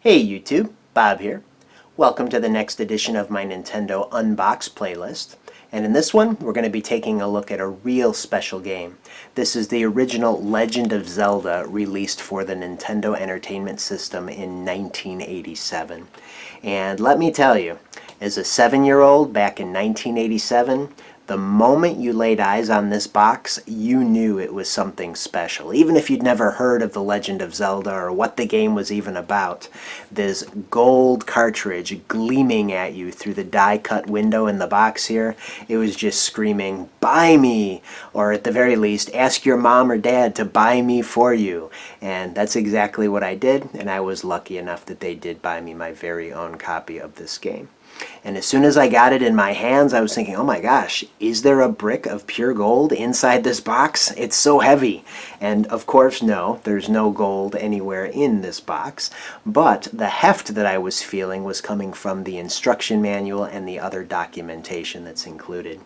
Hey YouTube, Bob here. Welcome to the next edition of my Nintendo Unboxed playlist. And in this one, we're going to be taking a look at a real special game. This is the original Legend of Zelda released for the Nintendo Entertainment System in 1987. And let me tell you, as a 7-year-old back in 1987, the moment you laid eyes on this box, you knew it was something special. Even if you'd never heard of The Legend of Zelda or what the game was even about, this gold cartridge gleaming at you through the die-cut window in the box here, it was just screaming, "Buy me!" Or at the very least, ask your mom or dad to buy me for you. And that's exactly what I did, and I was lucky enough that they did buy me my very own copy of this game. And as soon as I got it in my hands, I was thinking, oh my gosh, is there a brick of pure gold inside this box? It's so heavy. And of course, no, there's no gold anywhere in this box. But the heft that I was feeling was coming from the instruction manual and the other documentation that's included.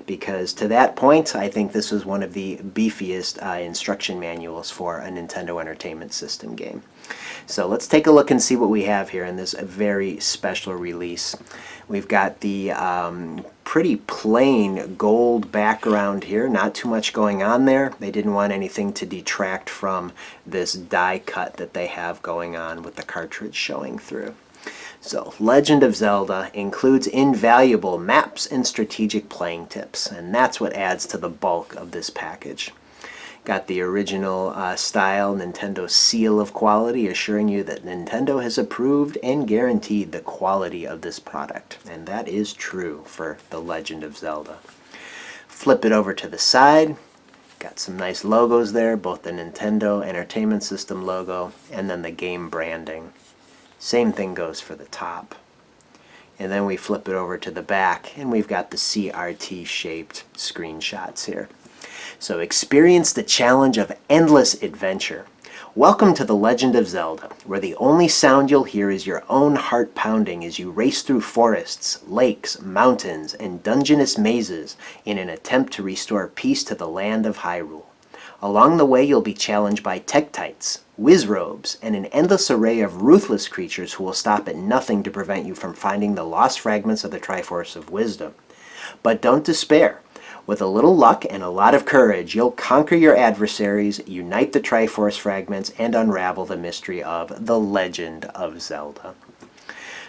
Because to that point, I think this was one of the beefiest instruction manuals for a Nintendo Entertainment System game. So let's take a look and see what we have here in this very special release. We've got the pretty plain gold background here, not too much going on there. They didn't want anything to detract from this die cut that they have going on with the cartridge showing through. So, Legend of Zelda includes invaluable maps and strategic playing tips, and that's what adds to the bulk of this package. Got the original style Nintendo seal of quality, assuring you that Nintendo has approved and guaranteed the quality of this product. And that is true for The Legend of Zelda. Flip it over to the side. Got some nice logos there, both the Nintendo Entertainment System logo and then the game branding. Same thing goes for the top. And then we flip it over to the back, and we've got the CRT-shaped screenshots here. So experience the challenge of endless adventure. Welcome to The Legend of Zelda, where the only sound you'll hear is your own heart pounding as you race through forests, lakes, mountains, and dungeonous mazes in an attempt to restore peace to the land of Hyrule. Along the way, you'll be challenged by Tektites, Wizrobes, and an endless array of ruthless creatures who will stop at nothing to prevent you from finding the lost fragments of the Triforce of Wisdom. But don't despair. With a little luck and a lot of courage, you'll conquer your adversaries, unite the Triforce fragments, and unravel the mystery of The Legend of Zelda.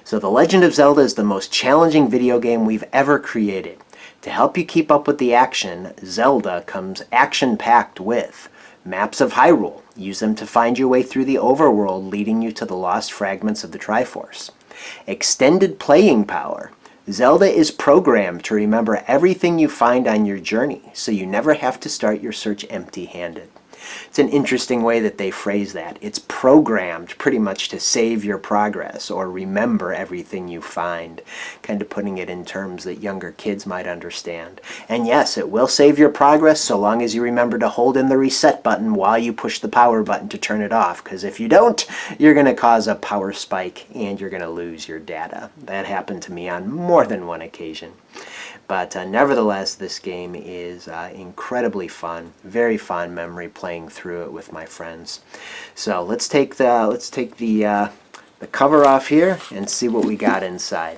So The Legend of Zelda is the most challenging video game we've ever created. To help you keep up with the action, Zelda comes action-packed with maps of Hyrule. Use them to find your way through the overworld, leading you to the lost fragments of the Triforce. Extended playing power. Zelda is programmed to remember everything you find on your journey, so you never have to start your search empty-handed. It's an interesting way that they phrase that. It's programmed pretty much to save your progress or remember everything you find, kind of putting it in terms that younger kids might understand. And yes, it will save your progress so long as you remember to hold in the reset button while you push the power button to turn it off, because if you don't, you're going to cause a power spike and you're going to lose your data. That happened to me on more than one occasion. But nevertheless, this game is incredibly fun. Very fond memory playing through it with my friends. So let's take the cover off here and see what we got inside.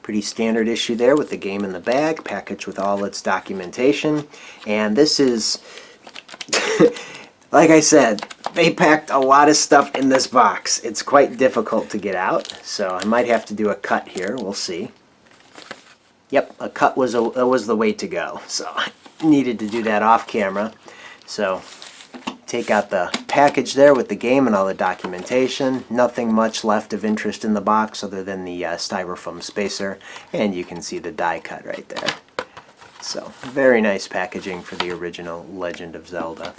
Pretty standard issue there with the game in the bag, packaged with all its documentation. And this is, like I said, they packed a lot of stuff in this box. It's quite difficult to get out, so I might have to do a cut here. We'll see. Yep, a cut was the way to go. So I needed to do that off camera. So take out the package there with the game and all the documentation. Nothing much left of interest in the box other than the styrofoam spacer. And you can see the die cut right there. So very nice packaging for the original Legend of Zelda.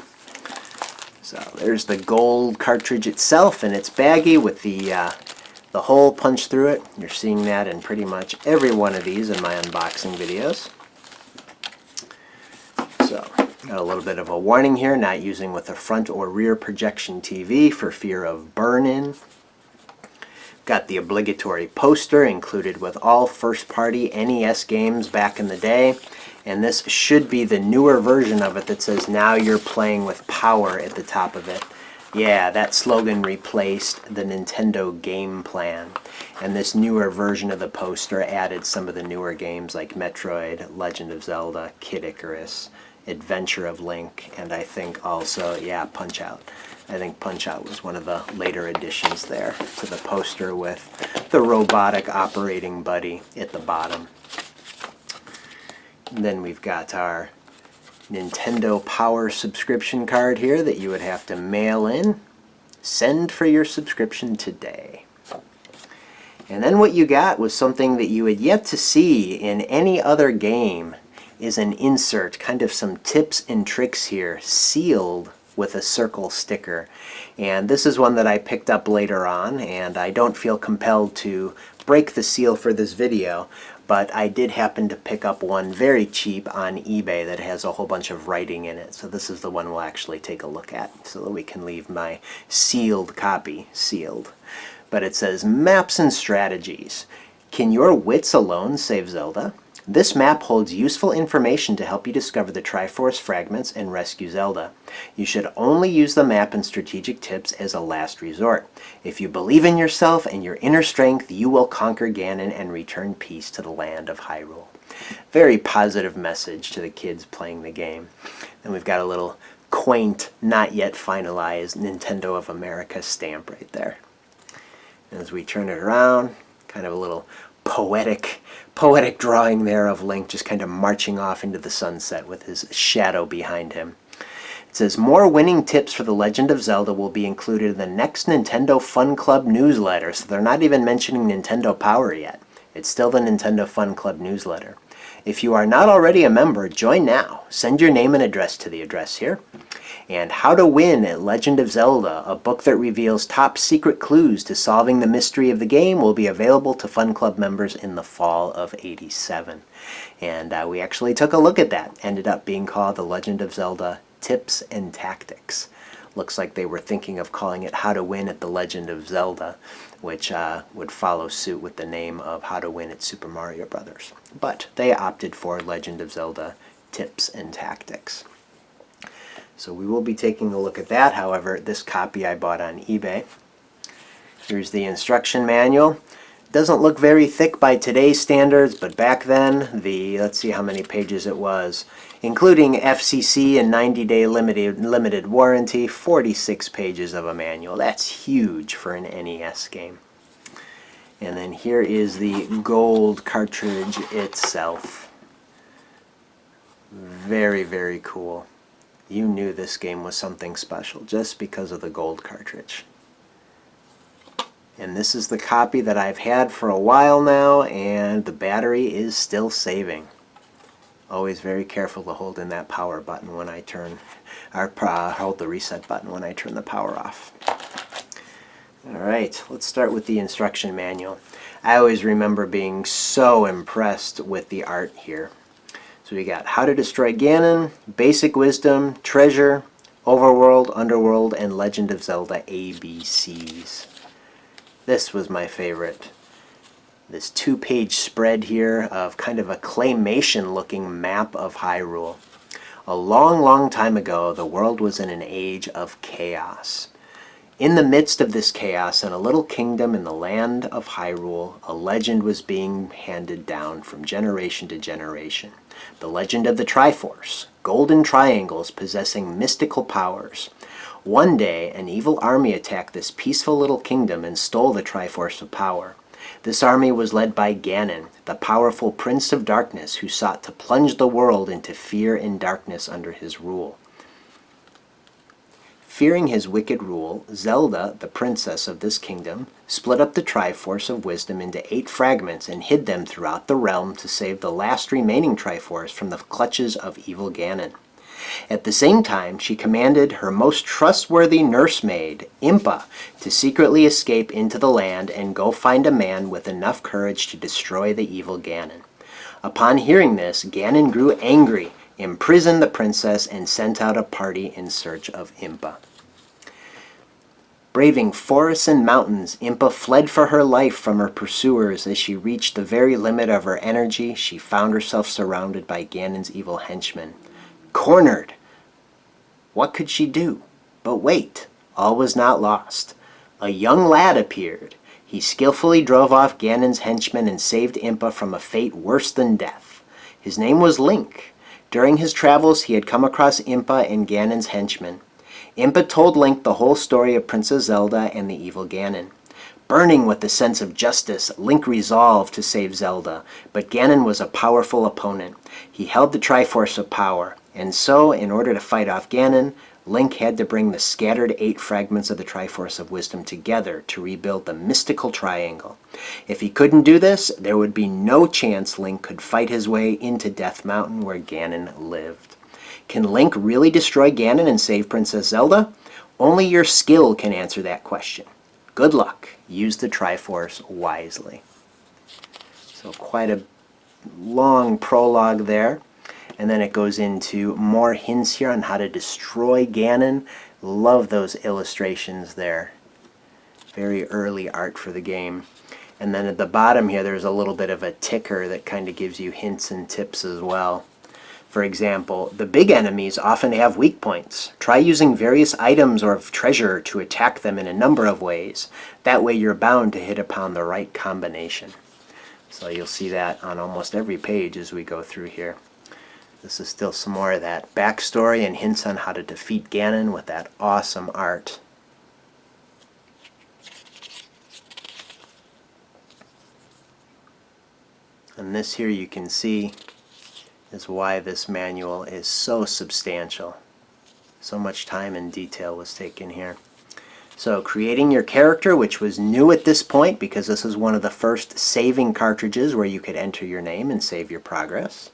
So there's the gold cartridge itself, and it's baggy with the hole punched through it. You're seeing that in pretty much every one of these in my unboxing videos. So, got a little bit of a warning here, not using with a front or rear projection TV for fear of burn-in. Got the obligatory poster included with all first-party NES games back in the day. And this should be the newer version of it that says now you're playing with power at the top of it. Yeah, that slogan replaced the Nintendo game plan. And this newer version of the poster added some of the newer games like Metroid, Legend of Zelda, Kid Icarus, Adventure of Link, and I think also, yeah, Punch-Out! I think Punch-Out! Was one of the later additions there to the poster with the robotic operating buddy at the bottom. And then we've got our Nintendo Power subscription card here that you would have to mail in. Send for your subscription today. And then what you got was something that you had yet to see in any other game, is an insert, kind of some tips and tricks here, sealed with a circle sticker. And this is one that I picked up later on, and I don't feel compelled to break the seal for this video, but I did happen to pick up one very cheap on eBay that has a whole bunch of writing in it. So this is the one we'll actually take a look at so that we can leave my sealed copy sealed. But it says, Maps and Strategies. Can your wits alone save Zelda? This map holds useful information to help you discover the Triforce fragments and rescue Zelda. You should only use the map and strategic tips as a last resort. If you believe in yourself and your inner strength, you will conquer Ganon and return peace to the land of Hyrule. Very positive message to the kids playing the game. Then we've got a little quaint, not yet finalized Nintendo of America stamp right there. And as we turn it around, kind of a little poetic drawing there of Link just kind of marching off into the sunset with his shadow behind him. It says, more winning tips for The Legend of Zelda will be included in the next Nintendo Fun Club newsletter. So they're not even mentioning Nintendo Power yet. It's still the Nintendo Fun Club newsletter. If you are not already a member, join now. Send your name and address to the address here. And How to Win at Legend of Zelda, a book that reveals top secret clues to solving the mystery of the game, will be available to Fun Club members in the fall of '87. And we actually took a look at that. Ended up being called The Legend of Zelda Tips and Tactics. Looks like they were thinking of calling it How to Win at The Legend of Zelda, which would follow suit with the name of How to Win at Super Mario Brothers. But they opted for Legend of Zelda Tips and Tactics. So we will be taking a look at that. However, this copy I bought on eBay. Here's the instruction manual. Doesn't look very thick by today's standards, but back then, let's see how many pages it was, including FCC and 90-day limited warranty, 46 pages of a manual. That's huge for an NES game. And then here is the gold cartridge itself. Very, very cool. You knew this game was something special just because of the gold cartridge. And this is the copy that I've had for a while now, and the battery is still saving. Always very careful to hold in that power button when I turn, or hold the reset button when I turn the power off. Alright, let's start with the instruction manual. I always remember being so impressed with the art here. So we got How to Destroy Ganon, Basic Wisdom, Treasure, Overworld, Underworld, and Legend of Zelda ABCs. This was my favorite. This 2-page spread here of kind of a claymation-looking map of Hyrule. A long, long time ago, the world was in an age of chaos. In the midst of this chaos, in a little kingdom in the land of Hyrule, a legend was being handed down from generation to generation. The legend of the Triforce, golden triangles possessing mystical powers. One day, an evil army attacked this peaceful little kingdom and stole the Triforce of power. This army was led by Ganon, the powerful Prince of Darkness who sought to plunge the world into fear and darkness under his rule. Fearing his wicked rule, Zelda, the princess of this kingdom, split up the Triforce of Wisdom into 8 fragments and hid them throughout the realm to save the last remaining Triforce from the clutches of evil Ganon. At the same time, she commanded her most trustworthy nursemaid, Impa, to secretly escape into the land and go find a man with enough courage to destroy the evil Ganon. Upon hearing this, Ganon grew angry, imprisoned the princess, and sent out a party in search of Impa. Braving forests and mountains, Impa fled for her life from her pursuers. As she reached the very limit of her energy, she found herself surrounded by Ganon's evil henchmen. Cornered! What could she do? But wait, all was not lost. A young lad appeared. He skillfully drove off Ganon's henchmen and saved Impa from a fate worse than death. His name was Link. During his travels, he had come across Impa and Ganon's henchmen. Impa told Link the whole story of Princess Zelda and the evil Ganon. Burning with the sense of justice, Link resolved to save Zelda, but Ganon was a powerful opponent. He held the Triforce of Power, and so, in order to fight off Ganon, Link had to bring the scattered 8 fragments of the Triforce of Wisdom together to rebuild the mystical triangle. If he couldn't do this, there would be no chance Link could fight his way into Death Mountain where Ganon lived. Can Link really destroy Ganon and save Princess Zelda? Only your skill can answer that question. Good luck. Use the Triforce wisely. So quite a long prologue there. And then it goes into more hints here on how to destroy Ganon. Love those illustrations there. Very early art for the game. And then at the bottom here, there's a little bit of a ticker that kind of gives you hints and tips as well. For example, the big enemies often have weak points. Try using various items or treasure to attack them in a number of ways. That way you're bound to hit upon the right combination. So you'll see that on almost every page as we go through here. This is still some more of that backstory and hints on how to defeat Ganon with that awesome art. And this here you can see is why this manual is so substantial. So much time and detail was taken here. So creating your character, which was new at this point because this is one of the first saving cartridges where you could enter your name and save your progress.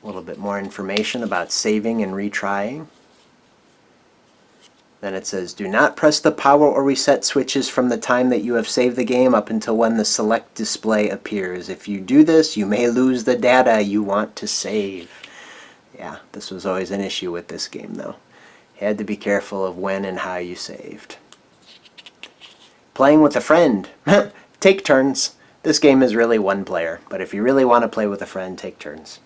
A little bit more information about saving and retrying. Then it says, do not press the power or reset switches from the time that you have saved the game up until when the select display appears. If you do this, you may lose the data you want to save. Yeah, this was always an issue with this game though. You had to be careful of when and how you saved. Playing with a friend. Take turns. This game is really one player, but if you really want to play with a friend, take turns.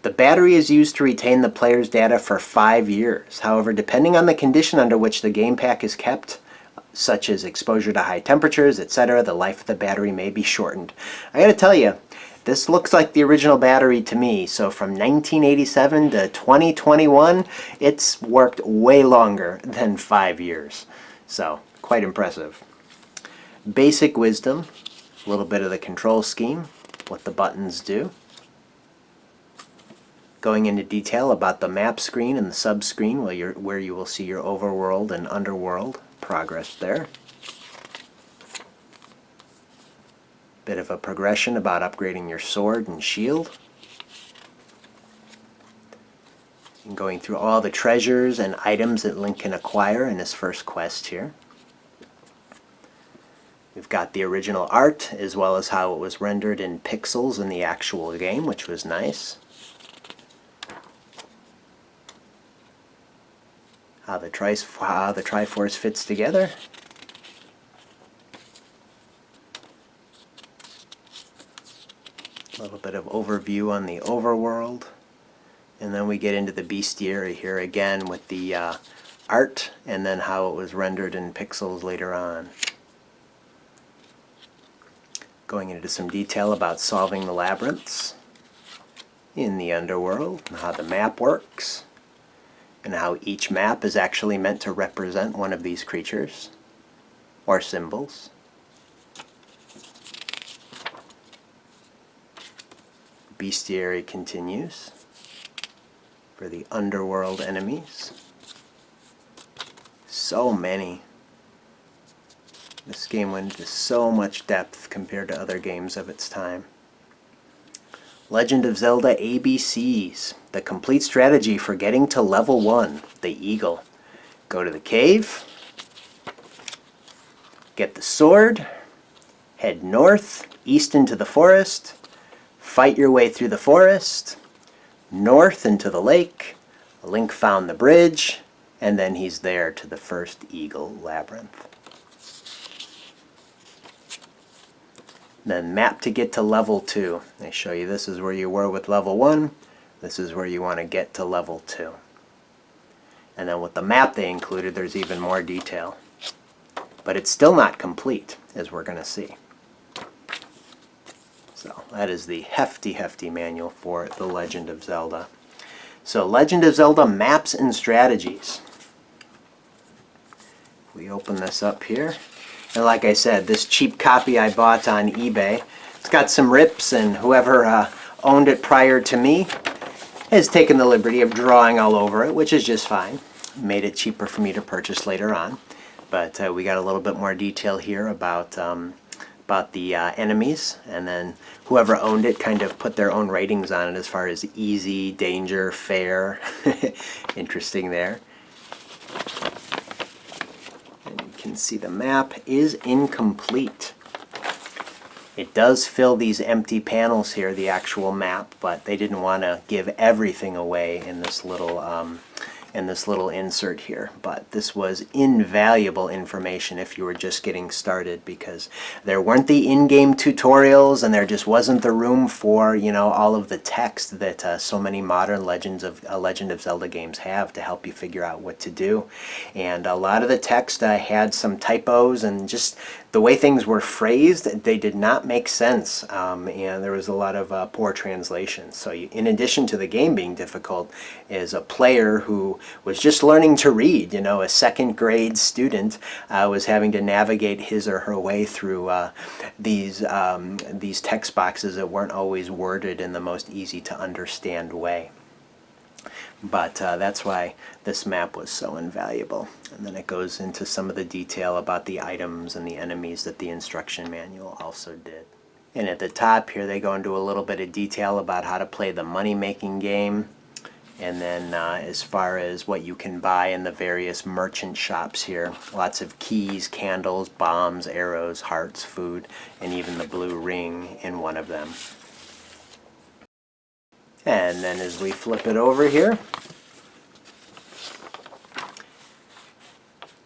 The battery is used to retain the player's data for 5 years. However, depending on the condition under which the game pack is kept, such as exposure to high temperatures, etc., the life of the battery may be shortened. I gotta tell you, this looks like the original battery to me. So from 1987 to 2021, it's worked way longer than 5 years. So, quite impressive. Basic wisdom, a little bit of the control scheme, what the buttons do. Going into detail about the map screen and the sub-screen where you will see your overworld and underworld progress there. Bit of a progression about upgrading your sword and shield. And going through all the treasures and items that Link can acquire in his first quest here. We've got the original art as well as how it was rendered in pixels in the actual game, which was nice. How the Triforce fits together. A little bit of overview on the overworld. And then we get into the bestiary here again with the art and then how it was rendered in pixels later on. Going into some detail about solving the labyrinths in the underworld and how the map works. And how each map is actually meant to represent one of these creatures or symbols. Bestiary continues for the underworld enemies. So many. This game went into so much depth compared to other games of its time. Legend of Zelda ABCs, the complete strategy for getting to level 1, the Eagle. Go to the cave, get the sword, head north, east into the forest, fight your way through the forest, north into the lake. Link found the bridge, and then he's there to the first Eagle Labyrinth. Then map to get to level 2. They show you this is where you were with level 1. This is where you want to get to level 2. And then with the map they included, there's even more detail. But it's still not complete, as we're going to see. So that is the hefty, hefty manual for The Legend of Zelda. So Legend of Zelda Maps and Strategies. We open this up here. And like I said, this cheap copy I bought on eBay, it's got some rips, and whoever owned it prior to me has taken the liberty of drawing all over it, which is just fine. Made it cheaper for me to purchase later on. But we got a little bit more detail here about the enemies, and then whoever owned it kind of put their own ratings on it as far as easy, danger, fair. Interesting there. And you can see the map is incomplete. It does fill these empty panels here, the actual map, but they didn't want to give everything away in this little insert here. But this was invaluable information if you were just getting started, because there weren't the in-game tutorials, and there just wasn't the room for, you know, all of the text that so many modern Legend of Zelda games have to help you figure out what to do. And a lot of the text had some typos, and just the way things were phrased, they did not make sense, and there was a lot of poor translations. So in addition to the game being difficult, as a player who was just learning to read, you know, a second grade student was having to navigate his or her way through these text boxes that weren't always worded in the most easy to understand way. But that's why this map was so invaluable. And then it goes into some of the detail about the items and the enemies that the instruction manual also did. And at the top here they go into a little bit of detail about how to play the money-making game. And then as far as what you can buy in the various merchant shops here, lots of keys, candles, bombs, arrows, hearts, food, and even the blue ring in one of them. And then as we flip it over here,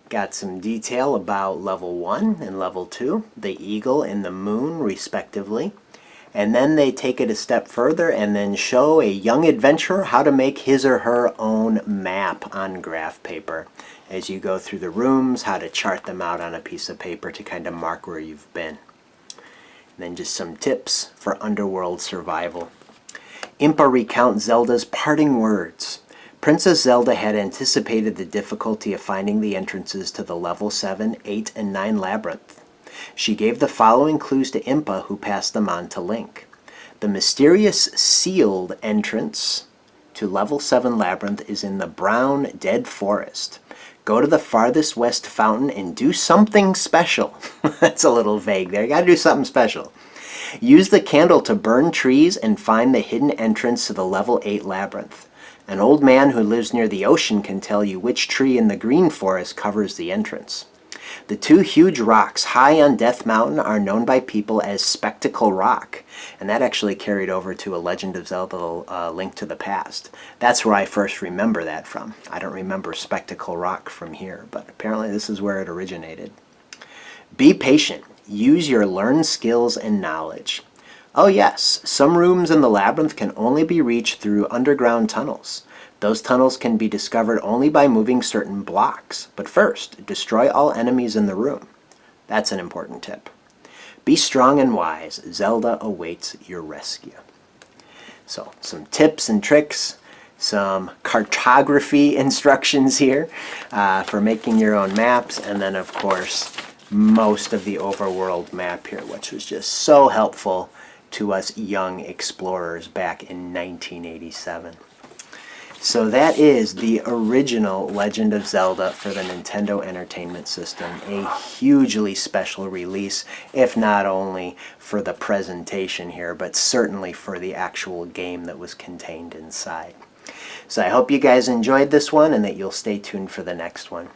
got some detail about level 1 and level 2, the eagle and the moon respectively. And then they take it a step further and then show a young adventurer how to make his or her own map on graph paper. As you go through the rooms, how to chart them out on a piece of paper to kind of mark where you've been. And then just some tips for underworld survival. Impa recounts Zelda's parting words. Princess Zelda had anticipated the difficulty of finding the entrances to the level 7, 8, and 9 labyrinth. She gave the following clues to Impa, who passed them on to Link. The mysterious sealed entrance to level 7 labyrinth is in the brown dead forest. Go to the farthest west fountain and do something special. That's a little vague there. You gotta do something special. Use the candle to burn trees and find the hidden entrance to the level 8 labyrinth. An old man who lives near the ocean can tell you which tree in the green forest covers the entrance. The two huge rocks high on Death Mountain are known by people as Spectacle Rock, and that actually carried over to a Legend of Zelda Link to the Past. That's where I first remember that from. I don't remember Spectacle Rock from here, but apparently this is where it originated. Be patient. Use your learned skills and knowledge. Oh yes, some rooms in the labyrinth can only be reached through underground tunnels. Those tunnels can be discovered only by moving certain blocks. But first, destroy all enemies in the room. That's an important tip. Be strong and wise. Zelda awaits your rescue. So, some tips and tricks, some cartography instructions here for making your own maps, and then of course most of the overworld map here, which was just so helpful to us young explorers back in 1987. So that is the original Legend of Zelda for the Nintendo Entertainment System, a hugely special release, if not only for the presentation here, but certainly for the actual game that was contained inside. So I hope you guys enjoyed this one and that you'll stay tuned for the next one.